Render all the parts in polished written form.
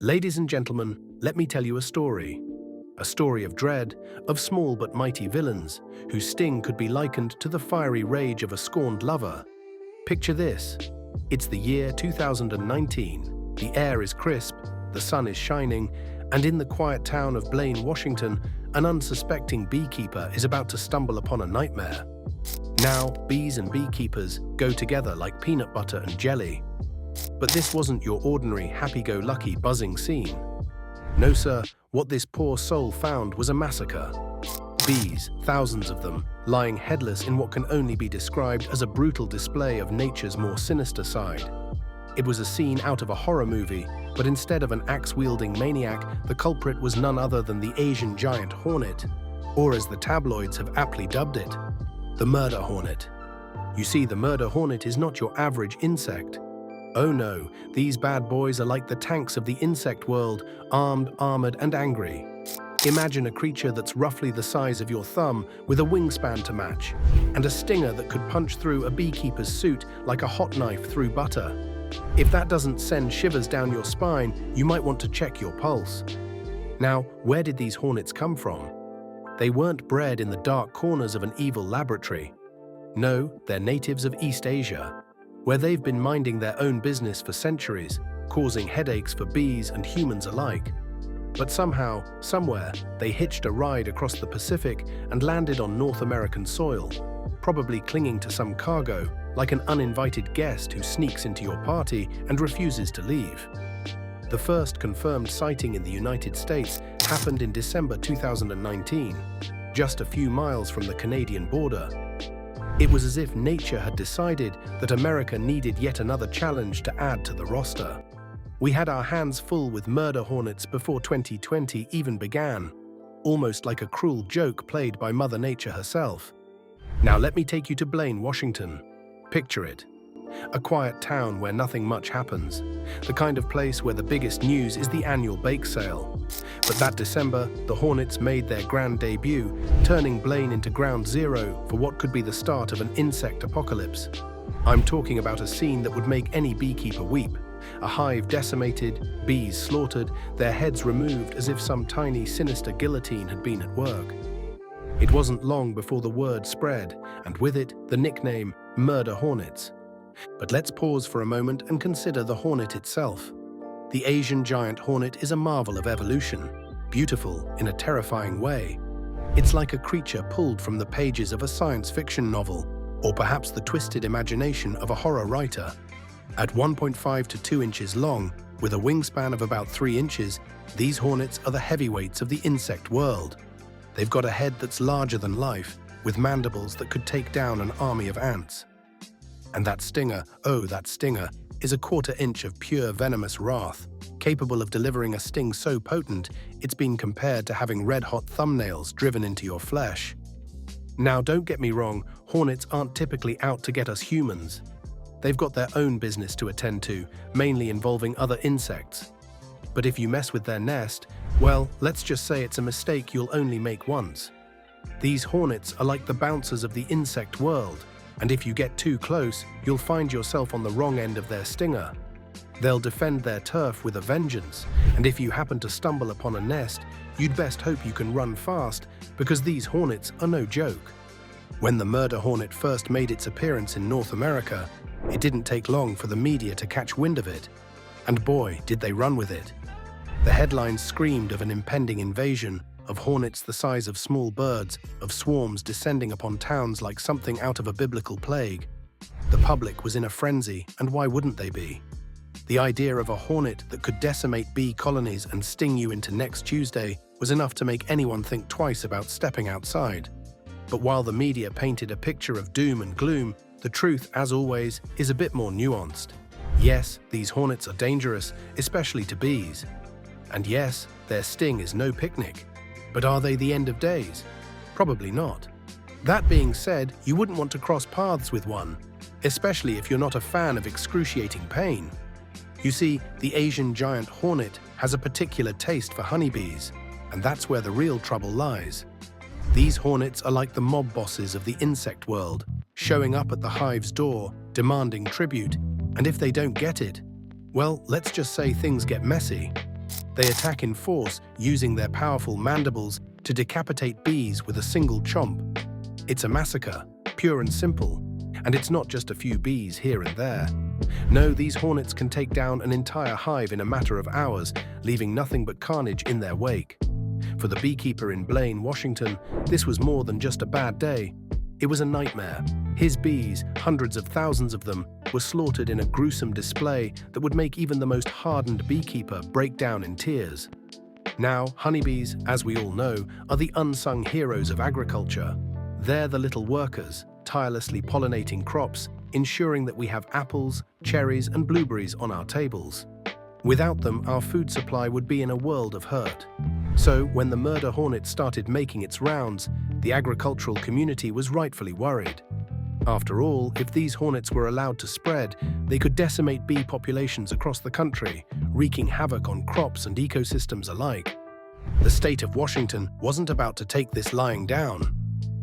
Ladies and gentlemen, let me tell you a story. A story of dread, of small but mighty villains, whose sting could be likened to the fiery rage of a scorned lover. Picture this. It's the year 2019. The air is crisp, the sun is shining, and in the quiet town of Blaine, Washington, an unsuspecting beekeeper is about to stumble upon a nightmare. Now, bees and beekeepers go together like peanut butter and jelly. But this wasn't your ordinary happy-go-lucky buzzing scene. No, sir, what this poor soul found was a massacre. Bees, thousands of them, lying headless in what can only be described as a brutal display of nature's more sinister side. It was a scene out of a horror movie, but instead of an axe-wielding maniac, the culprit was none other than the Asian giant hornet, or as the tabloids have aptly dubbed it, the murder hornet. You see, the murder hornet is not your average insect. Oh no, these bad boys are like the tanks of the insect world, armed, armored, and angry. Imagine a creature that's roughly the size of your thumb with a wingspan to match, and a stinger that could punch through a beekeeper's suit like a hot knife through butter. If that doesn't send shivers down your spine, you might want to check your pulse. Now, where did these hornets come from? They weren't bred in the dark corners of an evil laboratory. No, they're natives of East Asia, where they've been minding their own business for centuries, causing headaches for bees and humans alike. But somehow, somewhere, they hitched a ride across the Pacific and landed on North American soil, probably clinging to some cargo, like an uninvited guest who sneaks into your party and refuses to leave. The first confirmed sighting in the United States happened in December 2019, just a few miles from the Canadian border. It was as if nature had decided that America needed yet another challenge to add to the roster. We had our hands full with murder hornets before 2020 even began, almost like a cruel joke played by Mother Nature herself. Now let me take you to Blaine, Washington. Picture it. A quiet town where nothing much happens. The kind of place where the biggest news is the annual bake sale. But that December, the Hornets made their grand debut, turning Blaine into ground zero for what could be the start of an insect apocalypse. I'm talking about a scene that would make any beekeeper weep. A hive decimated, bees slaughtered, their heads removed as if some tiny, sinister guillotine had been at work. It wasn't long before the word spread, and with it, the nickname Murder Hornets. But let's pause for a moment and consider the hornet itself. The Asian giant hornet is a marvel of evolution, beautiful in a terrifying way. It's like a creature pulled from the pages of a science fiction novel, or perhaps the twisted imagination of a horror writer. At 1.5 to 2 inches long, with a wingspan of about 3 inches, these hornets are the heavyweights of the insect world. They've got a head that's larger than life, with mandibles that could take down an army of ants. And that stinger, oh, that stinger, is a 1/4 inch of pure venomous wrath, capable of delivering a sting so potent it's been compared to having red-hot thumbnails driven into your flesh. Now, don't get me wrong, hornets aren't typically out to get us humans. They've got their own business to attend to, mainly involving other insects. But if you mess with their nest, well, let's just say it's a mistake you'll only make once. These hornets are like the bouncers of the insect world, and if you get too close, you'll find yourself on the wrong end of their stinger. They'll defend their turf with a vengeance, and if you happen to stumble upon a nest, you'd best hope you can run fast, because these hornets are no joke. When the murder hornet first made its appearance in North America, it didn't take long for the media to catch wind of it. And boy, did they run with it. The headlines screamed of an impending invasion, of hornets the size of small birds, of swarms descending upon towns like something out of a biblical plague. The public was in a frenzy, and why wouldn't they be? The idea of a hornet that could decimate bee colonies and sting you into next Tuesday was enough to make anyone think twice about stepping outside. But while the media painted a picture of doom and gloom, the truth, as always, is a bit more nuanced. Yes, these hornets are dangerous, especially to bees. And yes, their sting is no picnic. But are they the end of days? Probably not. That being said, you wouldn't want to cross paths with one, especially if you're not a fan of excruciating pain. You see, the Asian giant hornet has a particular taste for honeybees, and that's where the real trouble lies. These hornets are like the mob bosses of the insect world, showing up at the hive's door, demanding tribute, and if they don't get it, well, let's just say things get messy. They attack in force, using their powerful mandibles to decapitate bees with a single chomp. It's a massacre, pure and simple. And it's not just a few bees here and there. No, these hornets can take down an entire hive in a matter of hours, leaving nothing but carnage in their wake. For the beekeeper in Blaine, Washington, this was more than just a bad day. It was a nightmare. His bees, hundreds of thousands of them, were slaughtered in a gruesome display that would make even the most hardened beekeeper break down in tears. Now, honeybees, as we all know, are the unsung heroes of agriculture. They're the little workers, tirelessly pollinating crops, ensuring that we have apples, cherries, and blueberries on our tables. Without them, our food supply would be in a world of hurt. So, when the murder hornet started making its rounds, the agricultural community was rightfully worried. After all, if these hornets were allowed to spread, they could decimate bee populations across the country, wreaking havoc on crops and ecosystems alike. The state of Washington wasn't about to take this lying down.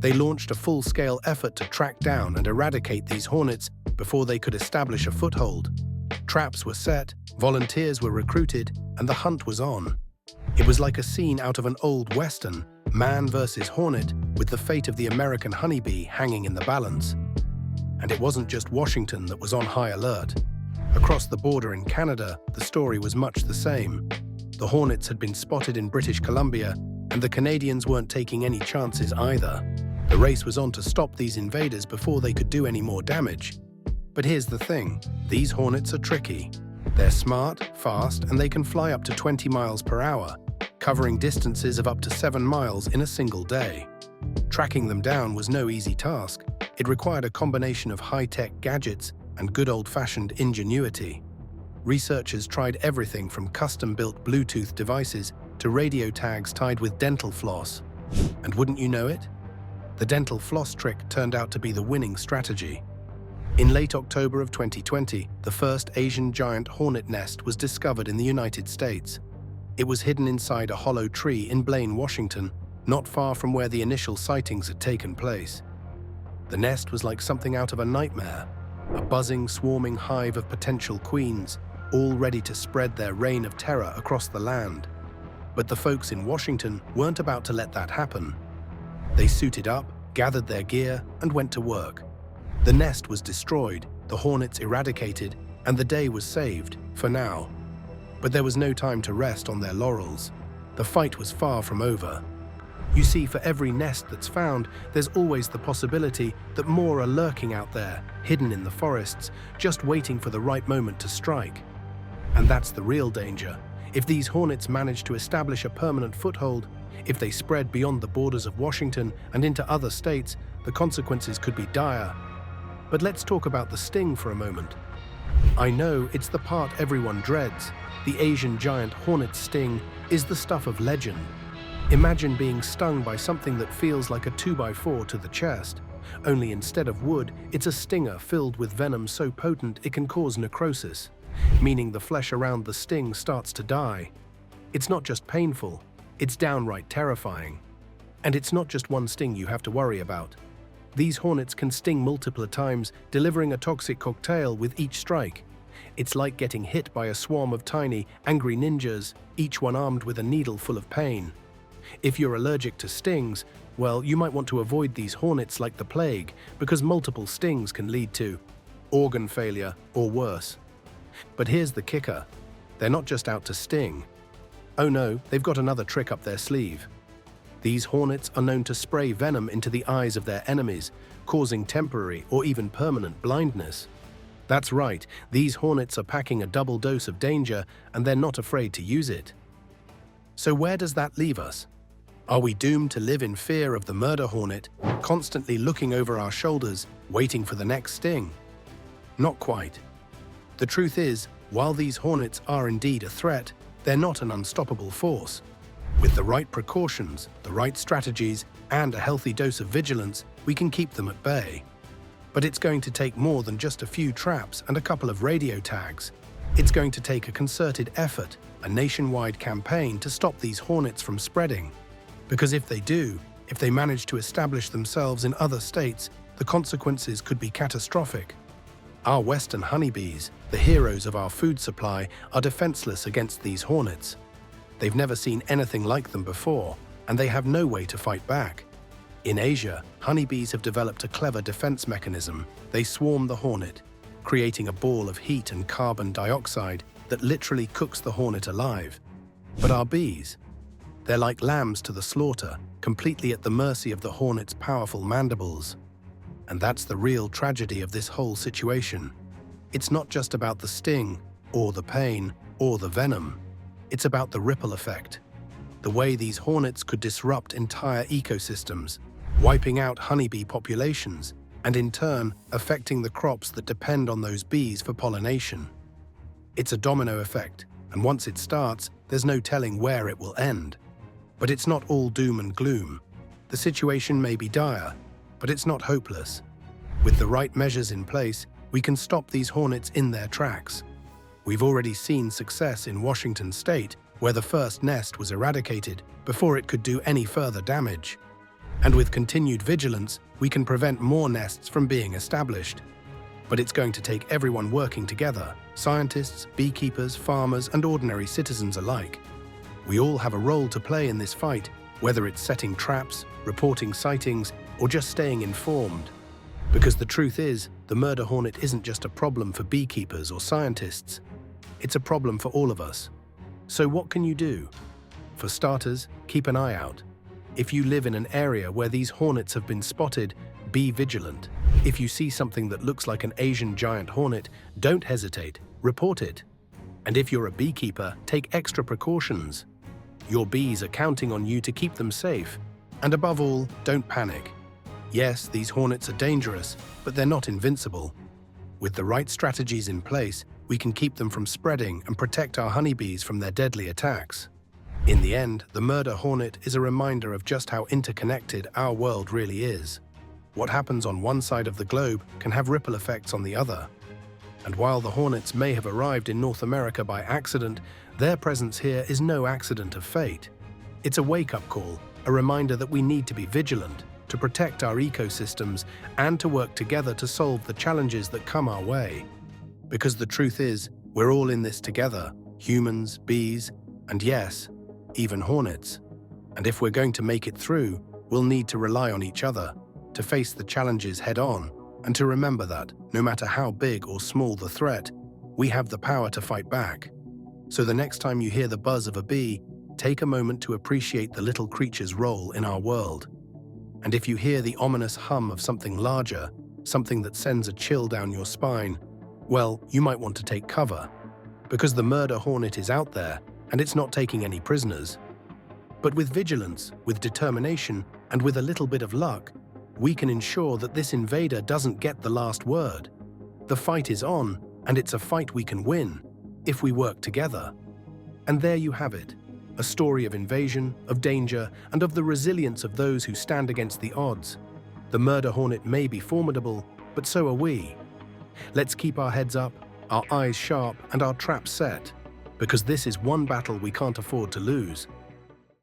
They launched a full-scale effort to track down and eradicate these hornets before they could establish a foothold. Traps were set, volunteers were recruited, and the hunt was on. It was like a scene out of an old western, man versus hornet, with the fate of the American honeybee hanging in the balance. And it wasn't just Washington that was on high alert. Across the border in Canada, the story was much the same. The hornets had been spotted in British Columbia, and the Canadians weren't taking any chances either. The race was on to stop these invaders before they could do any more damage. But here's the thing, these hornets are tricky. They're smart, fast, and they can fly up to 20 miles per hour, covering distances of up to 7 miles in a single day. Tracking them down was no easy task. It required a combination of high-tech gadgets and good old-fashioned ingenuity. Researchers tried everything from custom-built Bluetooth devices to radio tags tied with dental floss. And wouldn't you know it? The dental floss trick turned out to be the winning strategy. In late October of 2020, the first Asian giant hornet nest was discovered in the United States. It was hidden inside a hollow tree in Blaine, Washington, not far from where the initial sightings had taken place. The nest was like something out of a nightmare, a buzzing, swarming hive of potential queens, all ready to spread their reign of terror across the land. But the folks in Washington weren't about to let that happen. They suited up, gathered their gear, and went to work. The nest was destroyed, the hornets eradicated, and the day was saved, for now. But there was no time to rest on their laurels. The fight was far from over. You see, for every nest that's found, there's always the possibility that more are lurking out there, hidden in the forests, just waiting for the right moment to strike. And that's the real danger. If these hornets manage to establish a permanent foothold, if they spread beyond the borders of Washington and into other states, the consequences could be dire. But let's talk about the sting for a moment. I know it's the part everyone dreads. The Asian giant hornet sting is the stuff of legend. Imagine being stung by something that feels like a 2x4 to the chest. Only instead of wood, it's a stinger filled with venom so potent it can cause necrosis, meaning the flesh around the sting starts to die. It's not just painful, it's downright terrifying. And it's not just one sting you have to worry about. These hornets can sting multiple times, delivering a toxic cocktail with each strike. It's like getting hit by a swarm of tiny, angry ninjas, each one armed with a needle full of pain. If you're allergic to stings, well, you might want to avoid these hornets like the plague, because multiple stings can lead to organ failure or worse. But here's the kicker. They're not just out to sting. Oh no, they've got another trick up their sleeve. These hornets are known to spray venom into the eyes of their enemies, causing temporary or even permanent blindness. That's right, these hornets are packing a double dose of danger, and they're not afraid to use it. So where does that leave us? Are we doomed to live in fear of the murder hornet, constantly looking over our shoulders, waiting for the next sting? Not quite. The truth is, while these hornets are indeed a threat, they're not an unstoppable force. With the right precautions, the right strategies, and a healthy dose of vigilance, we can keep them at bay. But it's going to take more than just a few traps and a couple of radio tags. It's going to take a concerted effort, a nationwide campaign to stop these hornets from spreading. Because if they do, if they manage to establish themselves in other states, the consequences could be catastrophic. Our western honeybees, the heroes of our food supply, are defenseless against these hornets. They've never seen anything like them before, and they have no way to fight back. In Asia, honeybees have developed a clever defense mechanism. They swarm the hornet, creating a ball of heat and carbon dioxide that literally cooks the hornet alive. But our bees? They're like lambs to the slaughter, completely at the mercy of the hornet's powerful mandibles. And that's the real tragedy of this whole situation. It's not just about the sting, or the pain, or the venom. It's about the ripple effect. The way these hornets could disrupt entire ecosystems, wiping out honeybee populations, and in turn affecting the crops that depend on those bees for pollination. It's a domino effect, and once it starts, there's no telling where it will end. But it's not all doom and gloom. The situation may be dire, but it's not hopeless. With the right measures in place, we can stop these hornets in their tracks. We've already seen success in Washington state, where the first nest was eradicated before it could do any further damage. And with continued vigilance, we can prevent more nests from being established. But it's going to take everyone working together, scientists, beekeepers, farmers, and ordinary citizens alike. We all have a role to play in this fight, whether it's setting traps, reporting sightings, or just staying informed. Because the truth is, the murder hornet isn't just a problem for beekeepers or scientists. It's a problem for all of us. So what can you do? For starters, keep an eye out. If you live in an area where these hornets have been spotted, be vigilant. If you see something that looks like an Asian giant hornet, don't hesitate, report it. And if you're a beekeeper, take extra precautions. Your bees are counting on you to keep them safe. And above all, don't panic. Yes, these hornets are dangerous, but they're not invincible. With the right strategies in place, we can keep them from spreading and protect our honeybees from their deadly attacks. In the end, the murder hornet is a reminder of just how interconnected our world really is. What happens on one side of the globe can have ripple effects on the other. And while the hornets may have arrived in North America by accident, their presence here is no accident of fate. It's a wake-up call, a reminder that we need to be vigilant, to protect our ecosystems, and to work together to solve the challenges that come our way. Because the truth is, we're all in this together, humans, bees, and yes, even hornets. And if we're going to make it through, we'll need to rely on each other, to face the challenges head-on, and to remember that, no matter how big or small the threat, we have the power to fight back. So the next time you hear the buzz of a bee, take a moment to appreciate the little creature's role in our world. And if you hear the ominous hum of something larger, something that sends a chill down your spine, well, you might want to take cover. Because the murder hornet is out there, and it's not taking any prisoners. But with vigilance, with determination, and with a little bit of luck, we can ensure that this invader doesn't get the last word. The fight is on, and it's a fight we can win, if we work together. And there you have it, a story of invasion, of danger, and of the resilience of those who stand against the odds. The murder hornet may be formidable, but so are we. Let's keep our heads up, our eyes sharp, and our traps set, because this is one battle we can't afford to lose.